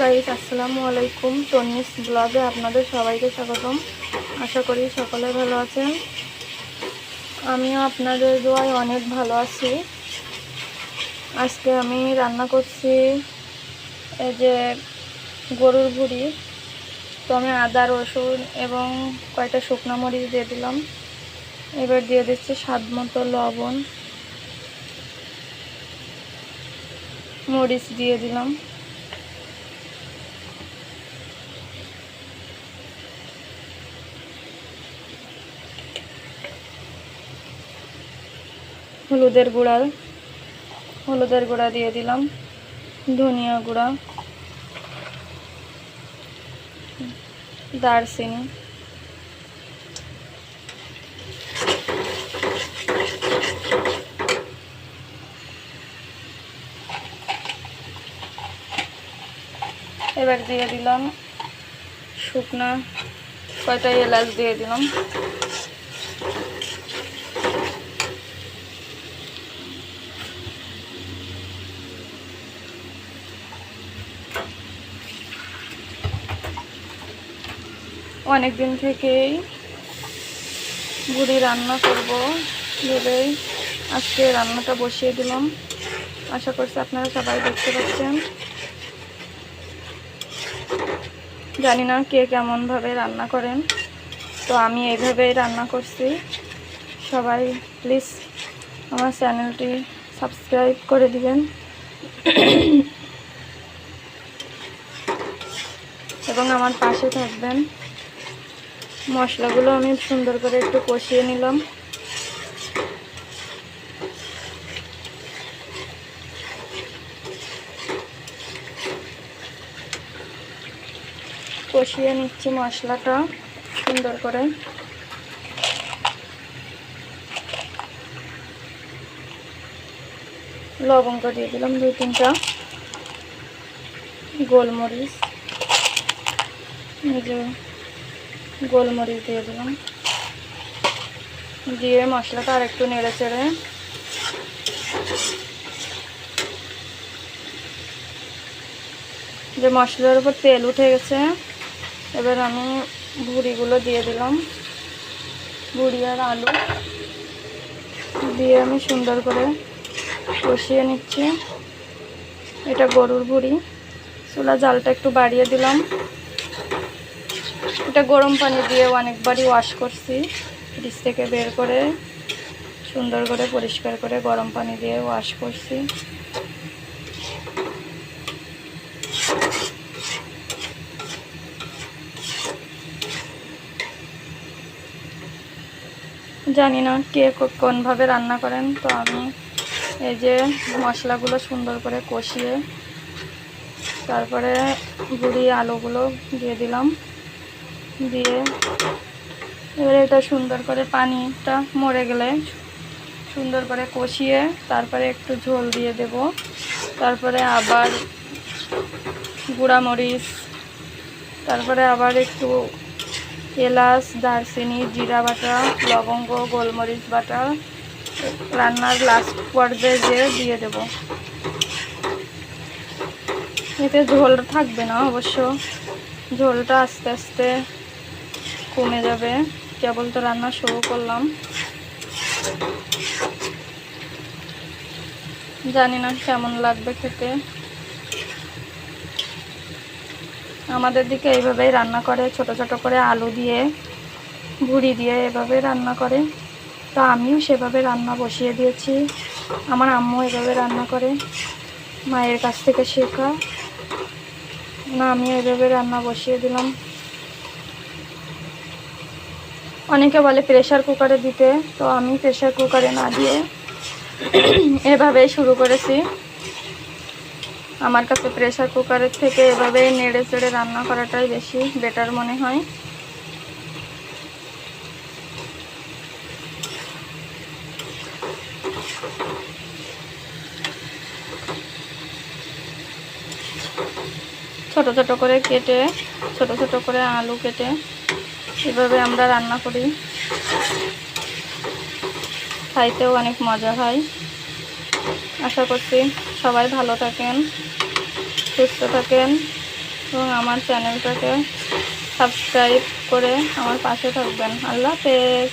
Guys, আসসালামু আলাইকুম। তন্নিস ব্লগে আপনাদের সবাইকে স্বাগতম। আশা করি সকলে ভালো আছেন। আমিও আপনাদের দোয়ায় অনেক ভালো আছি। আজকে আমি রান্না করছি এই যে গরুর ভুঁড়ি। তো আমি আদা, রসুন এবং কয়েকটা শুকনো মরিচ দিয়ে দিলাম। এবার দিয়ে দিচ্ছি স্বাদ মতো লবণ, মরিচ দিয়ে দিলাম। হলুদের গুঁড়া দিয়ে দিলাম, ধনিয়া গুঁড়া, দারচিনি, এবার দিয়ে দিলাম শুকনা কয়টা এলাচ দিয়ে দিলাম। অনেক দিন থেকেই ভুঁড়ি রান্না করব ভেবেই আজকে রান্নাটা বসিয়ে দিলাম। আশা করছি আপনারা সবাই দেখতে পাচ্ছেন। জানি না কে কেমনভাবে রান্না করেন, তো আমি এইভাবেই রান্না করছি। সবাই প্লিজ আমার চ্যানেলটি সাবস্ক্রাইব করে দিবেন এবং আমার পাশে থাকবেন। মশলাগুলো আমি সুন্দর করে একটু কষিয়ে নিলাম। কষিয়ে নিচ্ছি মশলাটা সুন্দর করে। লবঙ্গ দিয়ে দিলাম 2-3টা, গোলমরিচ, এই যে গোলমরিচ দিয়ে দিলাম। দিয়ে মশলাটা আর একটু নেড়ে চেড়ে যে মশলার উপর তেল উঠে গেছে, এবার আমি ভুঁড়িগুলো দিয়ে দিলাম। ভুঁড়ি আর আলু দিয়ে আমি সুন্দর করে কষিয়ে নিচ্ছি। এটা গরুর ভুঁড়ি। চুলা জালটা একটু বাড়িয়ে দিলাম। এটা গরম পানি দিয়ে অনেকবারই ওয়াশ করছি, ফ্রিজ থেকে বের করে সুন্দর করে পরিষ্কার করে গরম পানি দিয়ে ওয়াশ করছি। জানি না কে কোনভাবে রান্না করেন, তো আমি এই যে মশলাগুলো সুন্দর করে কষিয়ে তারপরে ভুঁড়ি আলুগুলো দিয়ে দিলাম। দিয়ে এবারে এটা সুন্দর করে পানিটা মরে গেলে সুন্দর করে কষিয়ে তারপরে একটু ঝোল দিয়ে দেব। তারপরে আবার গুঁড়া মরিচ, তারপরে আবার একটু এলাচ, দারচিনি, জিরা বাটা, লবঙ্গ, গোলমরিচ বাটা রান্নার লাস্ট পর্যায়ে দিয়ে দেব। এতে ঝোল থাকবে না, অবশ্য ঝোলটা আস্তে আস্তে কমে যাবে। কেবল তো রান্না শুরু করলাম। জানি না কেমন লাগবে খেতে। আমাদের দিকে এইভাবেই রান্না করে, ছোট ছোট করে আলু দিয়ে ভুঁড়ি দিয়ে এভাবে রান্না করে। তো আমিও সেভাবে রান্না বসিয়ে দিয়েছি। আমার আম্মু এভাবে রান্না করে, মায়ের কাছ থেকে শেখা। না, আমি এভাবে রান্না বসিয়ে দিলাম। অনেকে বলে প্রেসার কুকারে দিতে, তো আমি প্রেসার কুকারে না দিয়ে এভাবেই শুরু করেছি। আমার কাছে প্রেসার কুকারের থেকে এভাবে নেড়ে চেড়ে রান্না করাটাই বেশি বেটার মনে হয়। ছোট ছোট করে কেটে, ছোট ছোট করে আলু কেটে এভাবে আমরা রান্না করি। খাইতেও অনেক মজা হয়। আশা করছি সবাই ভালো থাকেন, সুস্থ থাকেন। এবং আমার চ্যানেলটাকে সাবস্ক্রাইব করে আমার পাশে থাকবেন। আল্লাহ হাফেজ।